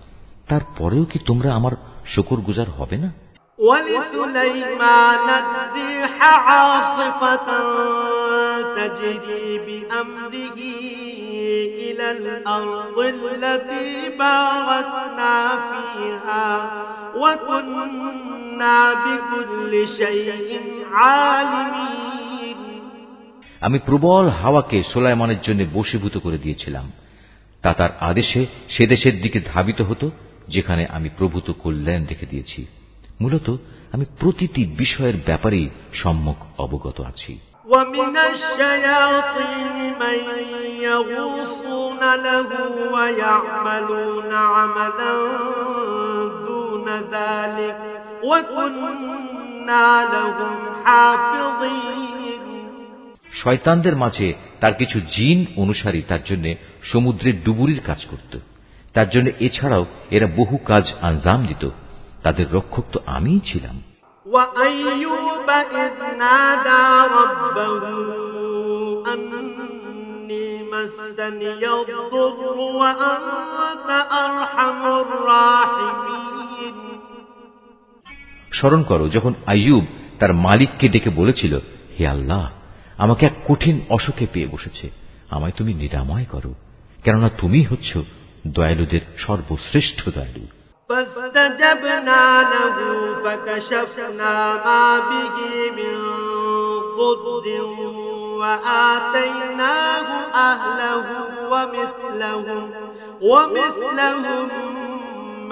S1: তারপরেও কি তোমরা আমার শুকরগুজার হবে না?
S2: ولسليمان الريح عاصفة تجري بأمره إلى الأرض التي باركنا فيها وكنا بكل شيء عالمين।
S1: আমি প্রবল হাওয়াকে সুলাইমানের জন্য বশীভূত করে দিয়েছিলাম। তা তার আদেশে সে দেশের দিকে ধাবিত হতো যেখানে আমি প্রভূত কল্যাণ রেখে দিয়েছি। মূলত আমি প্রতিটি বিষয়ের ব্যাপারেই সম্যক অবগত আছি।
S2: ومن الشياطين من يغوصون له ويعملون عملا دون ذلك وكنا لهم حافظين।
S1: শয়তানদের মাঝে তার কিছু জিন অনুসারী তার জন্য সমুদ্রের ডুবুরির কাজ করত। তার জন্য এছাড়াও এরা বহু কাজ আঞ্জাম দিত। তাদের রক্ষক তো আমিই ছিলাম।
S2: وأيوب إذ نادى ربه أني مسني الضر وأنت أرحم الراحمين।
S1: স্মরণ করো যখন আইয়ুব তার মালিককে ডেকে বলেছিল, হে আল্লাহ, আমাকে এক কঠিন অসুখে পেয়ে বসেছে, আমায় তুমি নিরাময় করো, কেননা তুমি হচ্ছ দয়ালুদের সর্বশ্রেষ্ঠ দয়ালু।
S2: فاستجبنا له فكشفنا ما به من ضر وآتيناه أهله ومثلهم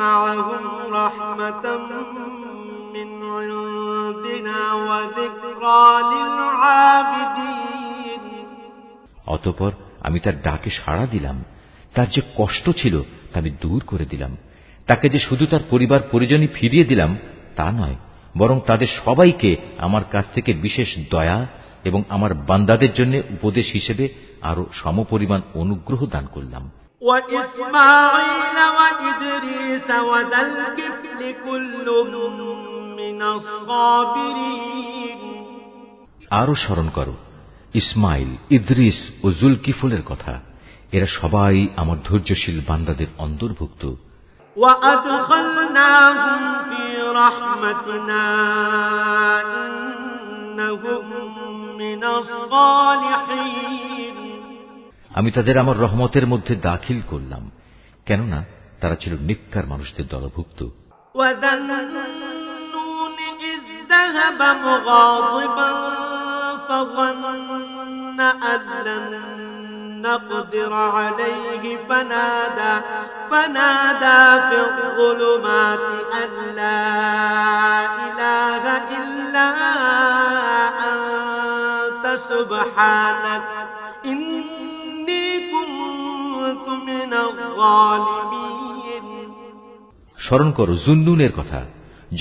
S2: معهم رحمة من عندنا وذكرى للعابدين।
S1: অতঃপর আমি তার ডাকে সাড়া দিলাম, তার যে কষ্ট ছিল তা আমি দূর করে দিলাম। তাকে যে শুধু তার পরিবার পরিজনই ফিরিয়ে দিলাম তা নয়, বরং তাদের সবাইকে আমার কাছ থেকে বিশেষ দয়া এবং আমার বান্দাদের জন্য উপদেশ হিসেবে আরো সমপরিমাণ অনুগ্রহ দান করলাম।
S2: وإسماعيل وإدريس وذا الكفل كل من الصابرين।
S1: আরো স্মরণ করো ইসমাইল, ইদ্রিস ও জুলকিফলের কথা। এরা সবাই আমার ধৈর্যশীল বান্দাদের অন্তর্ভুক্ত।
S2: وأدخلناهم في رحمتنا إنهم من الصالحين।
S1: আমি তাদের আমার রহমতের মধ্যে দাখিল করলাম, কেননা তারা ছিল নেককার মানুষদের দলভুক্ত।
S2: وذا النون إذ ذهب مغاضبا فظن أن لن نقدر عليه فنادى في الظلمات أن لا إله إلا أنت سبحانك إني كنت من الظالمين।
S1: স্মরণ করো জুন্নুনের কথা,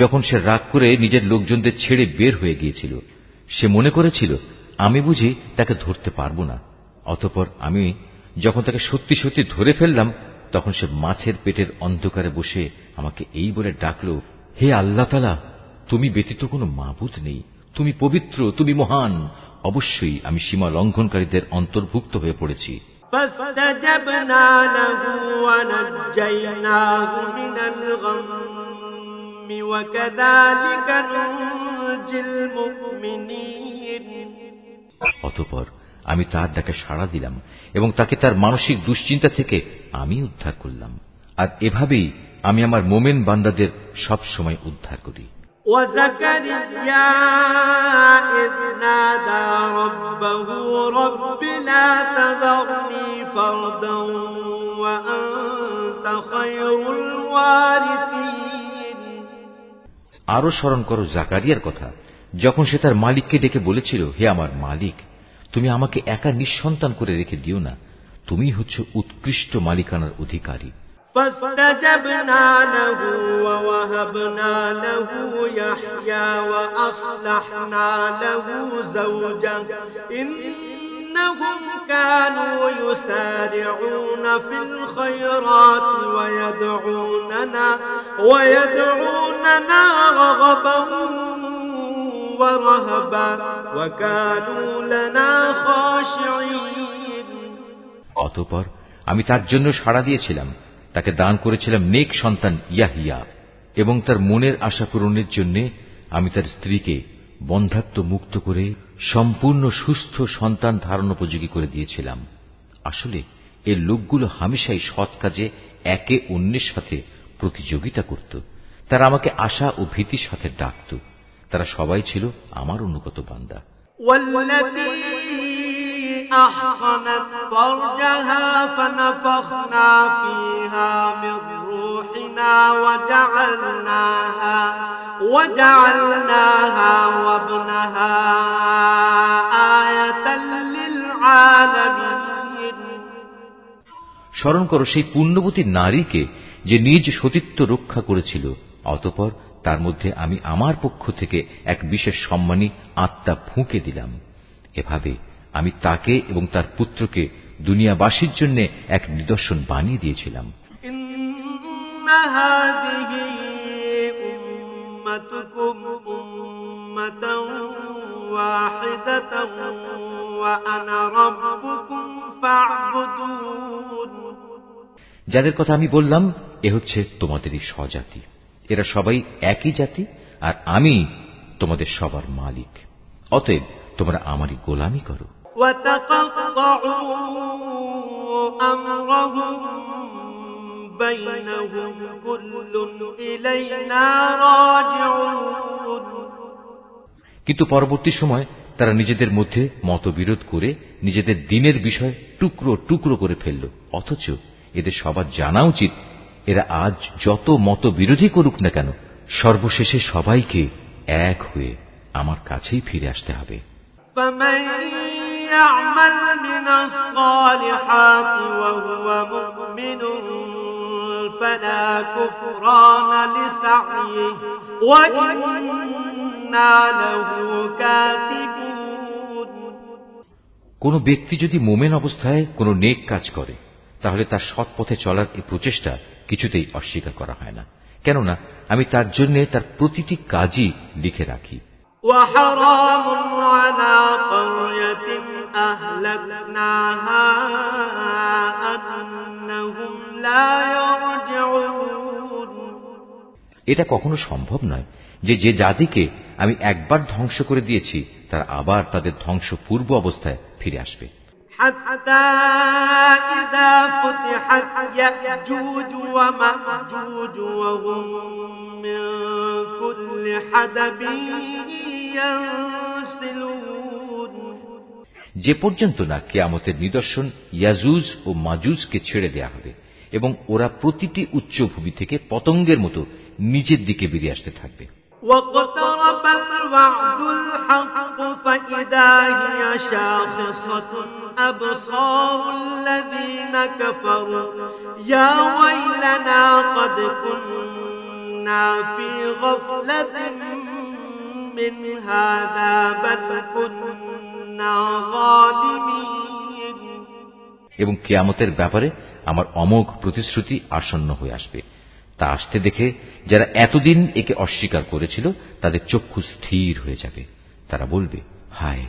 S1: যখন সে রাগ করে নিজের লোকজনদের ছেড়ে বের হয়ে গিয়েছিল। সে মনে করেছিল আমি বুঝি তাকে ধরতে পারব না। অতঃপর আমি যখন তাকে সত্যি সত্যি ধরে ফেললাম, তখন সে মাছের পেটের অন্ধকারে বসে আমাকে এই বলে ডাকল, হে আল্লাহ তাআলা, তুমি ব্যতীত কোনো মাবুদ নেই, তুমি পবিত্র, তুমি মহান। অবশ্যই আমি সীমা লঙ্ঘনকারীদের অন্তর্ভুক্ত হয়ে পড়েছি।
S2: فاستجبنا له ونجيناه من الغم وكذلك ننجي المؤمنين।
S1: অতঃপর আমি তার ডাকে সাড়া দিলাম এবং তাকে তার মানসিক দুশ্চিন্তা থেকে আমি উদ্ধার করলাম। আর এভাবেই আমি আমার মোমেন বান্দাদের সব সময় উদ্ধার করি।
S2: وزكريا إذ نادى ربه رب لا تذرني فردا وأنت خير الوارثين।
S1: আরো স্মরণ করো জাকারিয়ার কথা, যখন সে তার মালিককে ডেকে বলেছিল, হে আমার মালিক, তুমি আমাকে একা নিঃসন্তান করে রেখে দিও না, তুমি হচ্ছে উৎকৃষ্ট মালিকানার অধিকারী।
S2: فاستجبنا له ووهبنا له يحيى وأصلحنا له زوجه إنهم كانوا يسارعون في الخيرات ويدعوننا رغبا ورهبا وكانوا لنا خاشعين.
S1: অতঃপর আমি তার জন্য সাড়া দিয়েছিলাম, তাকে দান করেছিলাম নেক সন্তান ইয়াহিয়া, এবং তার মনের আশা পূরণের জন্য আমি তার স্ত্রীকে বন্ধ্যাত্ব মুক্ত করে সম্পূর্ণ সুস্থ সন্তান ধারণ উপযোগী করে দিয়েছিলাম। আসলে এই লোকগুলো হামেশাই সৎ কাজে একে অন্যের সাথে প্রতিযোগিতা করত। তারা আমাকে আশা ও ভীতির সাথে ডাকত। তারা সবাই ছিল আমার অনুগত বান্দা।
S2: أحصنت فرجها فنفخنا فيها من روحنا وجعلناها وابنها آية للعالمين.
S1: স্মরণ করো সেই পুণ্যবতী নারীকে যে নিজ সতীত্ব রক্ষা করেছিল, অতঃপর তার মধ্যে আমি আমার পক্ষ থেকে এক বিশেষ সম্মানী আত্মা ফুঁকে দিলাম। এভাবে আমি তাকে এবং তার পুত্রকে দুনিয়াবাসীর জন্য এক নিদর্শন বানিয়ে দিয়েছিলাম।
S2: ইন্না হাযিহি উম্মাতুকুম উম্মাতান ওয়াহিদাতান ওয়া আনা রাব্বুকুম ফা'বুদুন।
S1: যাদের কথা আমি বললাম এ হচ্ছে তোমাদেরই স্বজাতি, এরা সবাই একই জাতি, আর আমি তোমাদের সবার মালিক। অতএব তোমরা আমারই গোলামি করো।
S2: وتقطعوا أمرهم بينهم كل إلينا راجعون.
S1: কিন্তু পরবর্তী সময় তারা নিজেদের মধ্যে মতবিরোধ করে নিজেদের দ্বীনের বিষয় টুকরো টুকরো করে ফেলল। অথচ এদের সবার জানা উচিত, এরা আজ যত মতবিরোধী করুক না কেন, সর্বশেষে সবাইকে এক হয়ে আমার কাছেই ফিরে আসতে হবে।
S2: يعمل من الصالحات وهو مؤمن فلا كفران لسعيه وإنا له كاتبون.
S1: কোন ব্যক্তি যদি মোমেন অবস্থায় কোন নেক কাজ করে, তাহলে তার সৎ পথে চলার এই প্রচেষ্টা কিছুতেই অস্বীকার করা হয় না, কেননা আমি তার জন্য তার প্রতিটি কাজই লিখে রাখি।
S2: وحرام على قرية أهلكناها أنهم لا يرجعون.
S1: এটা কখনো সম্ভব নয় যে যে জাতিকে আমি একবার ধ্বংস করে দিয়েছি তারা আবার তাদের ধ্বংস পূর্ব অবস্থায় ফিরে আসবে।
S2: حتى إذا فتحت يأجوج ومأجوج وهم من كل حدب ينسلون.
S1: যে পর্যন্ত না কিয়ামতের নিদর্শন ইয়াজুজ ও মাজুজকে ছেড়ে দেয়া হবে এবং ওরা প্রতিটি উচ্চভূমি থেকে পতঙ্গের মতো নিচের দিকে বেরিয়ে আসতে থাকবে।
S2: واقترب الوعد الحق فإذا هي شاخصة أبصار الذين كفروا يا ويلنا قد كنا في غفلة من هذا بل كنا ظالمين.
S1: এবং কিয়ামতের ব্যাপারে আমার অমোঘ প্রতিশ্রুতি আসন্ন হয়ে আসবে। তা আসতে দেখে যারা এতদিন একে অস্বীকার করেছিল তাদের চক্ষু স্থির হয়ে যাবে। তারা বলবে, হায়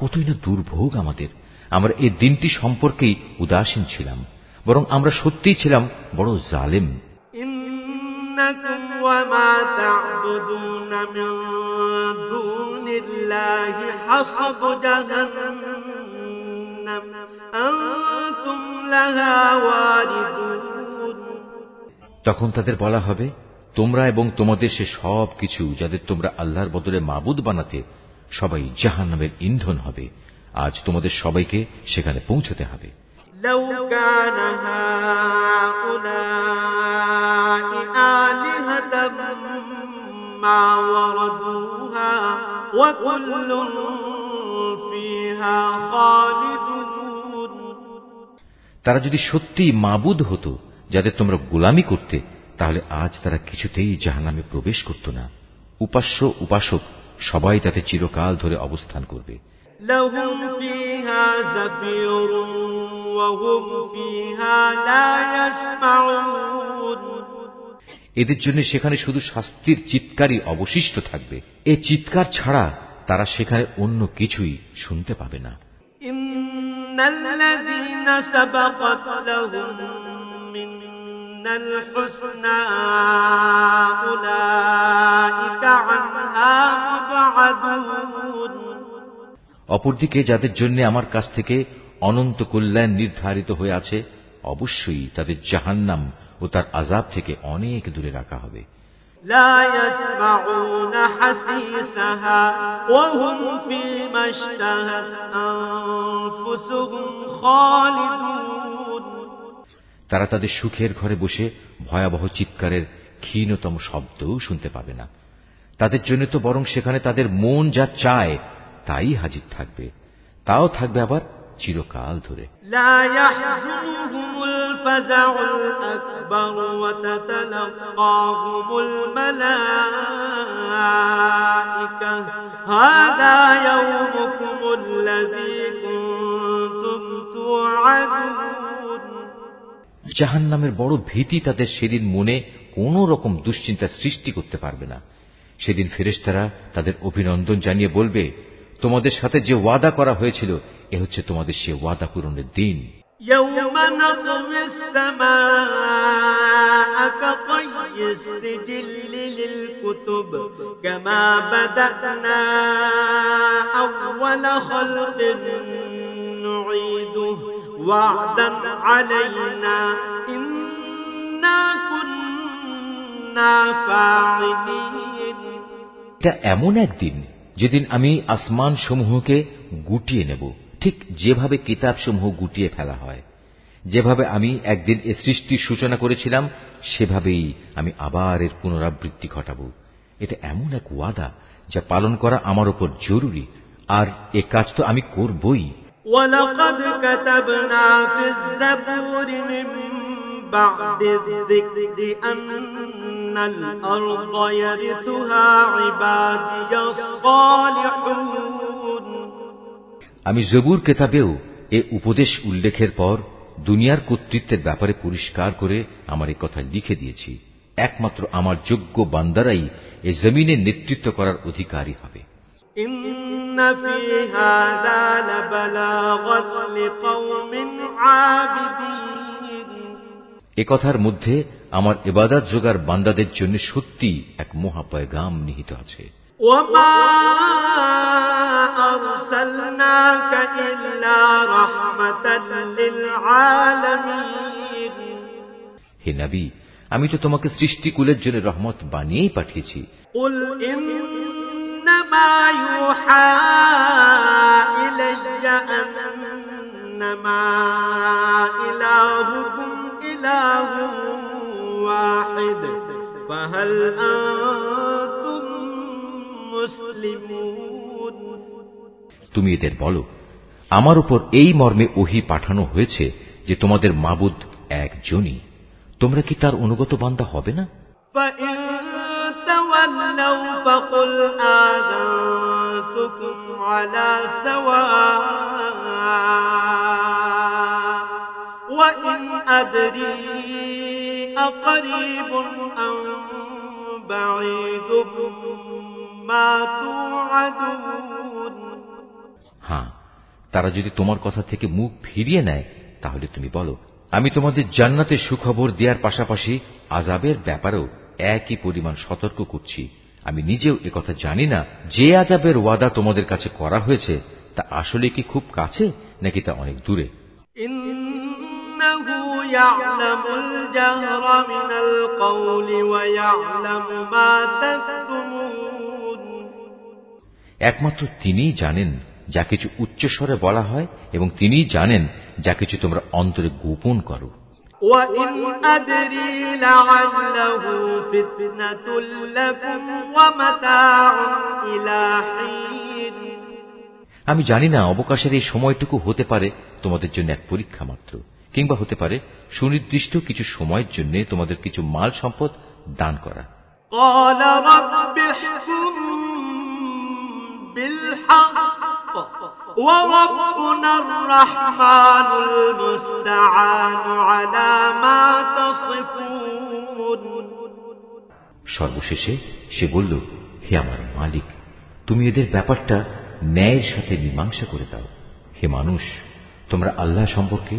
S1: কতই না দুর্ভোগ আমাদের, আমরা এই দিনটি সম্পর্কেই উদাসীন ছিলাম, বরং আমরা সত্যিই ছিলাম বড় জালেম।
S2: ইন্নাকুম ওয়া মা তা'বুদুনা মিন দুনিল্লাহি হাসাবু জাহান্নাম আনতুম লাহা ওয়ারিদুন.
S1: তখন তাদের বলা হবে, তোমরা এবং তোমাদের সে সব কিছু যাদের তোমরা আল্লাহর বদলে মাবুদ বানাতে, সবাই জাহান্নামের ইন্ধন হবে। আজ তোমাদের সবাইকে সেখানে পৌঁছতে হবে।
S2: লাউ কানা হাউলাই আলিহাতাম মা ওয়ারাদুহা ওয়া কুল্লুন ফিহা খালিদুন.
S1: তারা যদি সত্যিই মাবুদ হতো যাদের তোমরা গোলামি করতে, তাহলে আজ তারা কিছুতেই জাহান্নামে প্রবেশ করত না। উপাস্য উপাসক সবাই তাতে চিরকাল ধরে অবস্থান করবে।
S2: لهم فيها زفير وهم فيها لا يسمعون
S1: এদের জন্য সেখানে শুধু শাস্তির চিৎকারই অবশিষ্ট থাকবে। এই চিৎকার ছাড়া তারা সেখানে অন্য কিছুই শুনতে পাবে না।
S2: ইন্নাল্লাযীনা সাবাকাত লাহুম মিনাল হুসনা উলাইকা আনহা মুবআদুন।
S1: অপরদিকে যাদের জন্য আমার কাছ থেকে অনন্ত কল্যাণ নির্ধারিত হয়ে আছে, অবশ্যই তাদের জাহান্নাম ও তার আযাব থেকে অনেক দূরে রাখা হবে।
S2: লা ইয়াসমাউনা হাসিসাহা ওয়া হুম ফীমা ইশতাহাত আনফুসুহুম খালিদুন।
S1: তারা তাদের সুখের ঘরে বসে ভয়াবহ চিৎকারের ক্ষীণতম শব্দও শুনতে পাবে না। তাদের জন্য তো বরং সেখানে তাদের মন যা চায় তাই হাজির থাকবে, তাও থাকবে আবার চিরকাল ধরে।
S2: লা ইয়াহযুনুহুমুল ফাযাউল আকবার ওয়া তাতালাক্কাহুমুল মালায়েকা হাযা ইয়াউমুকুমুল্লাযী কুনতুম তুআদুন।
S1: জাহান্নামের বড় ভীতি তাদের সেদিন মনে কোনো রকম দুশ্চিন্তা সৃষ্টি করতে পারবে না। সেদিন ফেরেশতারা তাদের অভিনন্দন জানিয়ে বলবে, তোমাদের সাথে যে ওয়াদা করা হয়েছিল এ হচ্ছে তোমাদের সে ওয়াদা পূরণের দিন।
S2: ইয়াওমা নাতউইস সামাআ কাতাইয়িস সিজিল্লি লিল কুতুব কামা বাদানা আউওয়ালা খালকিন নুঈদুহু ওয়া'দান আলাইনা ইন্না কুন্না ফা'ইলিন।
S1: এটা এমন একদিন যেদিন আমি আসমান সমূহকে গুটিয়ে নেব, ঠিক যেভাবে কিতাবসমূহ গুটিয়ে ফেলা হয়। যেভাবে আমি একদিন এ সৃষ্টির সূচনা করেছিলাম সেভাবেই আমি আবার এর পুনরাবৃত্তি ঘটাব। এটা এমন এক ওয়াদা যা পালন করা আমার উপর জরুরি, আর এ কাজ তো আমি করবই।
S2: ওয়ালাকাদ কাতাবনা ফিজ যাবুরি মিন বা'দিয যিকরি আন্নাল আরদা ইয়ারিসুহা ইবাদিয়াস সালিহুন।
S1: আমি জবুর কিতাবেও এ উপদেশ উল্লেখের পর দুনিয়ার কর্তৃত্বের ব্যাপারে পরিষ্কার করে আমার এই কথা লিখে দিয়েছি। একমাত্র আমার যোগ্য বান্দারাই এ জমিনের নেতৃত্ব করার অধিকারী হবে।
S2: ইন্না ফী হাযা লাবালাগান লিকাওমিন আবিদিন।
S1: এ কথার মধ্যে আমার ইবাদত যোগার বান্দাদের জন্য সত্যি এক মহা পয়গাম নিহিত আছে।
S2: ওয়ামা আরসালনাকা ইল্লা রাহমাতাল লিল আলামিন।
S1: হে নবী, আমি তো তোমাকে সৃষ্টিকুলের জন্য রহমত বানিয়েই পাঠিয়েছি।
S2: কুল ইন্নামা ইউহা ইলাইয়া আন্নামা ইলাহুকুম ইলাহুন ওয়াহিদ ফাহাল আনতুম মুসলিমুন।
S1: তুমি এদের বলো, আমার উপর এই মর্মে ওহী পাঠানো হয়েছে যে তোমাদের মাবুদ একজনই, তোমরা কি তার অনুগত বান্দা হবে না?
S2: فَإِن تَوَلَّوْا فَقُلْ آذَنتُكُمْ عَلَى سَوَاءٍ وَإِنْ أَدْرِي أَقَرِيبٌ أَمْ بَعِيدٌ مَا تُوعَدُونَ।
S1: হ্যাঁ, তারা যদি তোমার কথা থেকে মুখ ফিরিয়ে নেয় তাহলে তুমি বলো, আমি তোমাদের জান্নাতের সুখবর দেওয়ার পাশাপাশি আযাবের ব্যাপারেও একই পরিমাণ সতর্ক করছি। আমি নিজেও একথা জানি না যে আযাবের ওয়াদা তোমাদের কাছে করা হয়েছে তা আসলে কি খুব কাছে নাকি তা অনেক দূরে।
S2: ইন্নাহু ইয়া'লামুল জাহরা মিনাল কওলি ওয়া ইয়া'লামু মা তাকতুমুন।
S1: একমাত্র তিনিই জানেন যা কিছু উচ্চস্বরে বলা হয় এবং তিনিই জানেন যা কিছু তোমরা অন্তরে গোপন করো।
S2: وَإِنْ أَدْرِي لَعَلَّهُ فِتْنَةٌ لَكُمْ وَمَتَاعٌ إِلَى حِينٍ।
S1: আমি জানি না, অবকাশের এই সময়টুকু হতে পারে তোমাদের জন্য এক পরীক্ষা মাত্র। কিংবা হতে পারে সুনির্দিষ্ট কিছু সময়ের জন্য তোমাদের কিছু মাল সম্পদ দান করা।
S2: قال رب احكم بالحق وربنا الرحمن المستعان على ما تصفون।
S1: সর্বশেষে সে বলল, হে আমার মালিক, তুমি এদের ব্যাপারটা ন্যায়ের সাথে মীমাংসা করে দাও। হে মানুষ, তোমরা আল্লাহ সম্পর্কে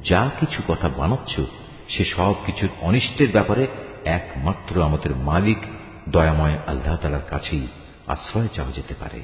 S1: যা কিছু কথা বানাচ্ছ সে সব কিছুর অনিষ্টের ব্যাপারে একমাত্র আমাদের মালিক দয়াময় আল্লাহ তাআলার কাছেই আশ্রয় চাওয়া যেতে পারে।